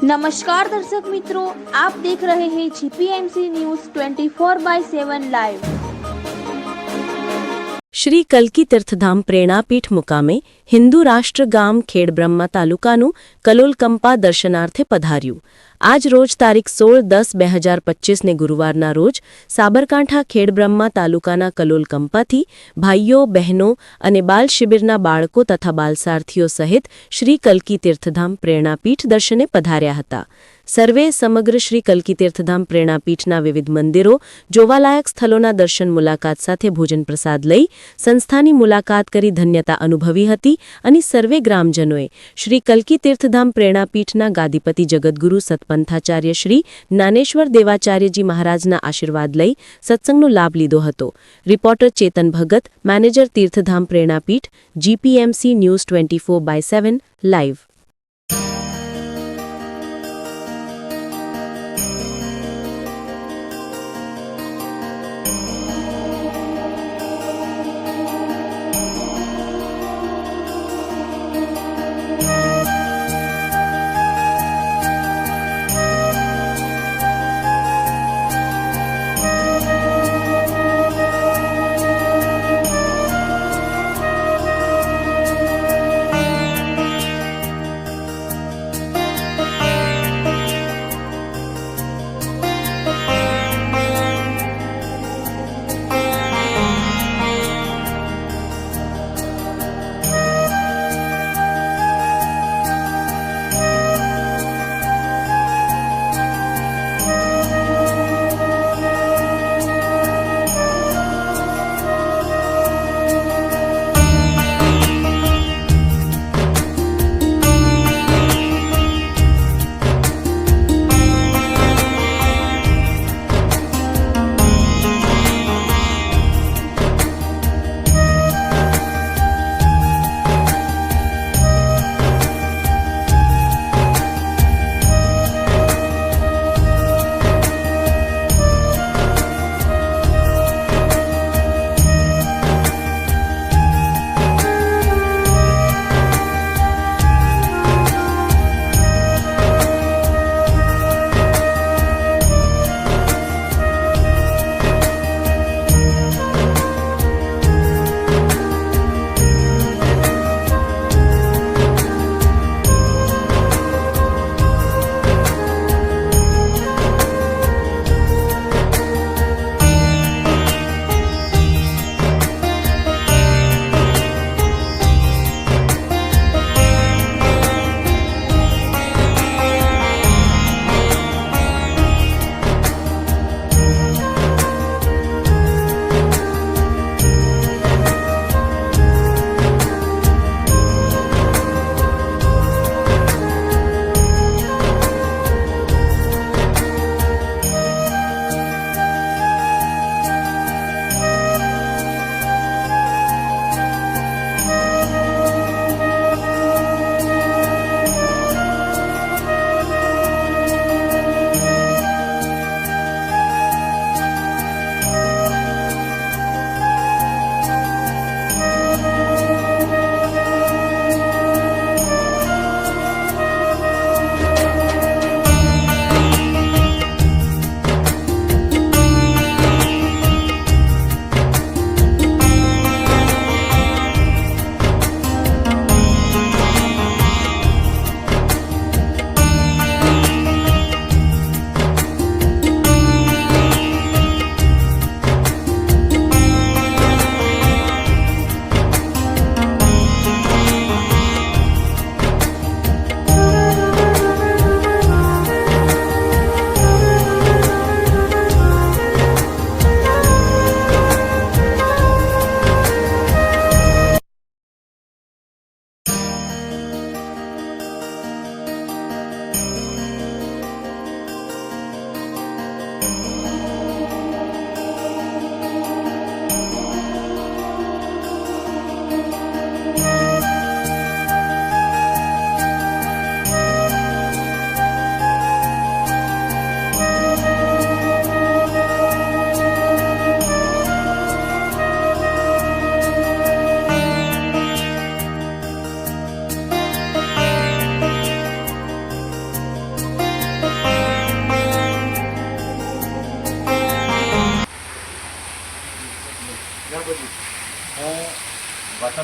नमस्कार दर्शक मित्रों, आप देख रहे हैं जीपीएमसी न्यूज़ 24/7 लाइव। શ્રી કલ્કી તીર્થધામ પ્રેરણાપીઠ મુકામે હિન્દુ રાષ્ટ્ર ગામ ખેડબ્રહ્મા તાલુકાનું કલોલકંપા દર્શનાર્થે પધાર્યું। આજ રોજ તારીખ 16-10-2025 ને ગુરુવારના રોજ સાબરકાંઠા ખેડબ્રહ્મા તાલુકાના કલોલકંપાથી ભાઈઓ બહેનો અને બાલ શિબિરના બાળકો તથા બાલસારથીઓ સહિત શ્રી કલ્કી તીર્થધામ પ્રેરણાપીઠ દર્શને પધાર્યા હતા। સર્વે સમગ્ર શ્રી કલ્કી તીર્થધામ પ્રેરણાપીઠના વિવિધ મંદિરો જોવાલાયક સ્થળોના દર્શન મુલાકાત સાથે ભોજન પ્રસાદ લઈ સંસ્થાની મુલાકાત કરી ધન્યતા અનુભવી હતી અને સર્વે ગ્રામજનોએ શ્રી કલ્કી તીર્થધામ પ્રેરણાપીઠના ગાદીપતિ જગતગુરુ સતપંથાચાર્ય શ્રી જ્ઞાનેશ્વર દેવાચાર્યજી મહારાજના આશીર્વાદ લઈ સત્સંગનો લાભ લીધો હતો। Reporter Chetan Bhagat, manager Tirthdham Prernapith, GPMC news 24/7 live.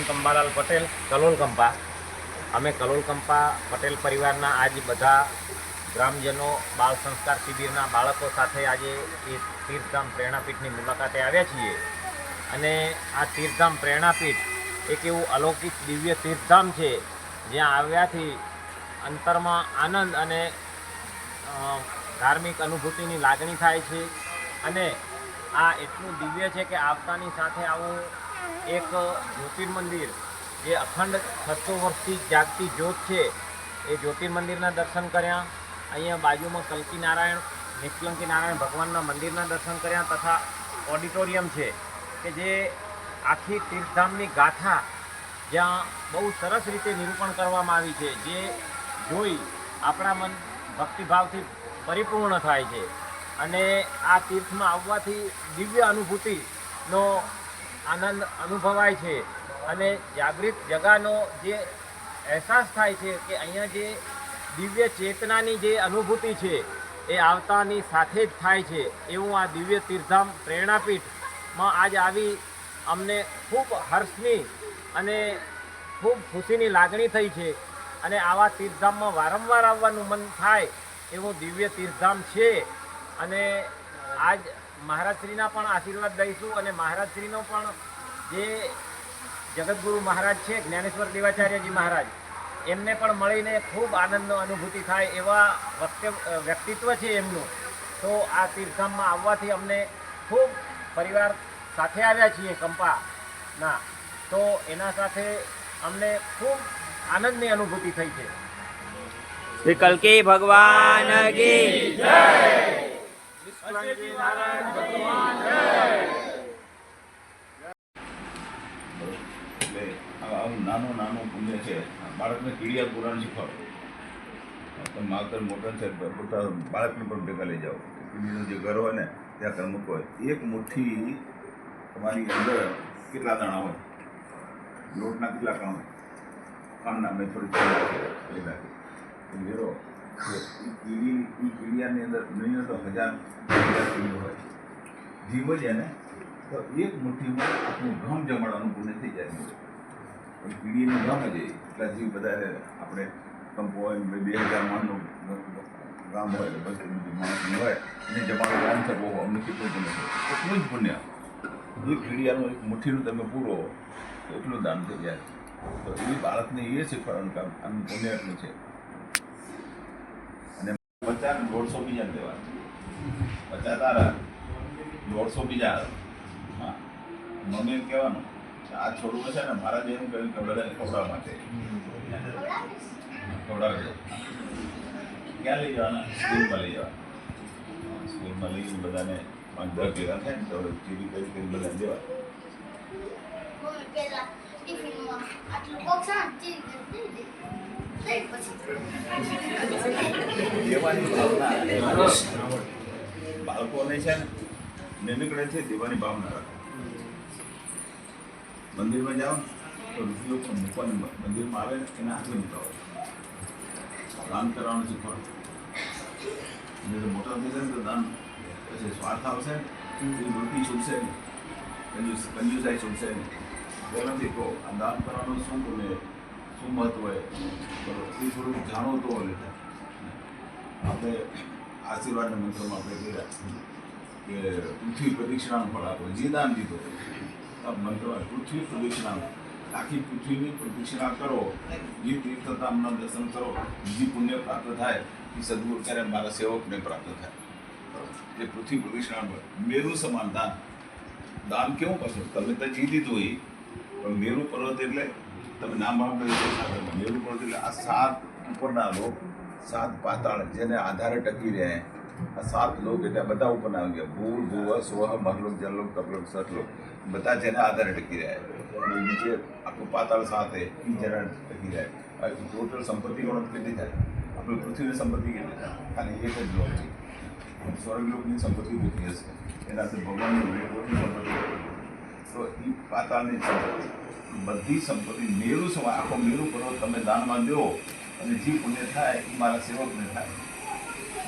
Madan Kambalal Patel, Kalol Kampa. અમે કલોલ કંપા પટેલ પરિવારના આજ બધા ગ્રામજનો બાળ સંસ્કાર શિબિરના બાળકો સાથે આજે એ તીર્થધામ પ્રેરણાપીઠની મુલાકાતે આવ્યા છીએ. અને આ તીર્થધામ પ્રેરણાપીઠ એક એવું અલૌકિક દિવ્ય તીર્થધામ છે જ્યાં આવ્યાથી અંતરમાં આનંદ અને ધાર્મિક અનુભૂતિની લાગણી થાય છે. અને આ એટલું દિવ્ય છે કે આવતાની સાથે આવું એક જ્યોતિર્મંદિર જે અખંડ 600 વર્ષથી જાગતી જ્યોત છે એ જ્યોતિર્મંદિરના દર્શન કર્યા. અહીંયા બાજુમાં કલ્કી નારાયણ નિષ્કલંકી નારાયણ ભગવાનના મંદિરના દર્શન કર્યા તથા ઓડિટોરિયમ છે કે જે આખી તીર્થધામની ગાથા જ્યાં બહુ સરસ રીતે નિરૂપણ કરવામાં આવી છે, જે જોઈ આપણા મન ભક્તિભાવથી પરિપૂર્ણ થાય છે. અને આ તીર્થમાં આવવાથી દિવ્ય અનુભૂતિનો આનંદ અનુભવાય છે અને જાગૃત જગાનો જે અહેસાસ થાય છે કે અહીંયા જે દિવ્ય ચેતનાની જે અનુભૂતિ છે એ આવતાની સાથે જ થાય છે. એવું આ દિવ્ય તીર્થધામ પ્રેરણાપીઠમાં આજ આવી અમને ખૂબ હર્ષની અને ખૂબ ખુશીની લાગણી થઈ છે. અને આવા તીર્થધામમાં વારંવાર આવવાનું મન થાય એવું દિવ્ય તીર્થધામ છે. અને આજ મહારાજશ્રીના પણ આશીર્વાદ લઈશું અને મહારાજશ્રીનો પણ જે જગતગુરુ મહારાજ છે જ્ઞાનેશ્વર દેવાચાર્યજી મહારાજ, એમને પણ મળીને ખૂબ આનંદનો અનુભૂતિ થાય એવા વ્યક્તિત્વ છે એમનું. તો આ તીર્થધામમાં આવવાથી અમને ખૂબ પરિવાર સાથે આવ્યા છીએ કંપાના, તો એના સાથે અમને ખૂબ આનંદની અનુભૂતિ થઈ છે. શ્રી કલ્કી ભગવાન કી જય. એટલે આવું નાનું પુણ્ય છે. બાળકને કીડિયા પુરાણ શીખવાડો. તમે માવતર મોટર છે પોતા બાળકને પણ ભેગા લઈ જાઓ. કીડીનું જે ઘર હોય ને ત્યાં તમે મૂકો. એક મુઠ્ઠી તમારી અંદર કેટલા દાણા હોય, લોટના કેટલા કણ હોય, કણના મેં થોડી એ નાખી ઘેરો કીડિયાની અંદર નહીં તો 1000 કીડી હોય. જીવ જ એને તો એક મુઠ્ઠીમાં આપણું ઘમ જમાડવાનું પુણ્ય થઈ જાય. પણ કીડીનું ઘમ જ એટલા જીવ વધારે આપણે કંપો હોય 2000 માણનું ગામ હોય બધું માણસનું હોય એને જમાડું કામ થવો અમને કેટલું પુણ્ય છે. એટલું જ પુણ્ય એ કીડિયાનું એક મુઠ્ઠીનું તમે પૂરો એટલું દાન થઈ જાય. તો એ બાળકને એ શીખવાડવાનું કામ આનું પુણ્ય એટલું છે. અને 50-150 બીજાને દેવા, 50 તારા 150 બીજા. હા, મમ્મી એમ કહેવાનું આ છોડવું છે ને મારા જેવું કહ્યું કે બધાને ખવડાવવા માટે ખવડાવજો. ક્યાં લઈ જવાના? સ્કૂલમાં લઈ જવાના. સ્કૂલમાં લઈ બધાને 5-10 ભેગા થાય ને તો ચીરી કરી બધાને દેવા. બાળકોને છે ને નીકળે છે દેવાની ભાવના રાખો. મંદિરમાં જાઓ તો રૂપિયો પણ મૂકવાની મંદિરમાં આવે ને એના હાથે મૂકાવો. દાન કરવાનું શીખવાડો. મોટા થઈ જાય ને તો દાન પછી સ્વાર્થ આવશે ને એ રોટી છૂટશે નહીં, કંજુસાઈ છૂટશે નહીં. પહેલાંથી કહો આ દાન કરવાનું શું બોલે, શું મહત્વ હોય બરોબર એ થોડુંક જાણો તો લેતા. આપણે આશીર્વાદના મંત્રમાં આપણે કહેતા કે પૃથ્વી પ્રદક્ષિણાનું ફળ આપો. જે દાન દીધો મંત્રમાં પૃથ્વી પ્રદક્ષિણા, આખી પૃથ્વીની પ્રદક્ષિણા કરો, જે તીર્થધામના દર્શન કરો, બીજી પુણ્ય પ્રાપ્ત થાય એ સદગુરુ કરે મારા સેવકને પ્રાપ્ત થાય. એ પૃથ્વી પ્રદક્ષિણા મેરુ સમાન દાન. દાન કેવું પાછું તમે તો જી દીધું હોય પણ મેરુ પર્વત એટલે તમે નામ સાંભળ્યું. મેરુ પર્વત એટલે આ 7 ઉપરના લોક, 7 પાતાળ જેને આધારે ટકી રહે. આ 7 લોક એટલે બધા ઉપર આવી ગયા. ભૂલ ભૂવ સ્વહ મહલોક જનલોક તપલોક સતલોક બધા જેના આધારે ટકી રહ્યા. નીચે આખું પાતાળ 7 એ જેના ટકી રહે. ટોટલ સંપત્તિ ગણત કેટલી થાય? આપણી પૃથ્વીની સંપત્તિ કેટલી થાય? ખાલી એક જ લોક છે. સ્વર્ગલોકની સંપત્તિ કેટલી હશે? એનાથી ભગવાનની સંપત્તિ. તો એ પાતાળની સંપત્તિ બધી સંપત્તિ મેરુ સમય આખો મેરુ પર્વત તમે દાનમાં દો અને જે પુણ્ય થાય એ મારા સેવકને થાય.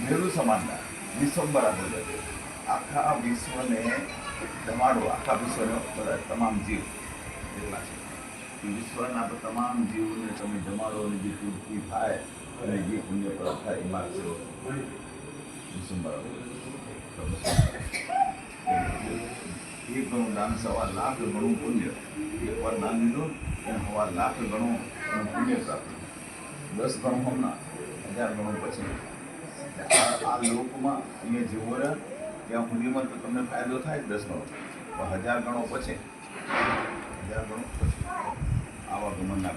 મેરુ સમાન દાન વિશ્વંભર આપે. આખા વિશ્વને જમાડો, આખા વિશ્વને બધા તમામ જીવ એટલા છે. કે વિશ્વના તમામ જીવોને તમે જમાડો અને જે તૃપ્તિ થાય અને જે પુણ્ય પ્રાપ્ત થાય એ માગશે એક ગણું દાન 1.25 લાખ ગણું પુણ્ય. એકવાર દાન લીધું એને 1.25 લાખ ગણું પુણ્ય પ્રાપ્ત, 10 ગણું હમણાં, 1000 ગણું પછી. આ લોકમાં અહીંયા જેવો રહે ત્યાં સુધીમાં તો તમને ફાયદો થાય 10 ગણો, પણ 1000 ગણો પછી આવા ગમનના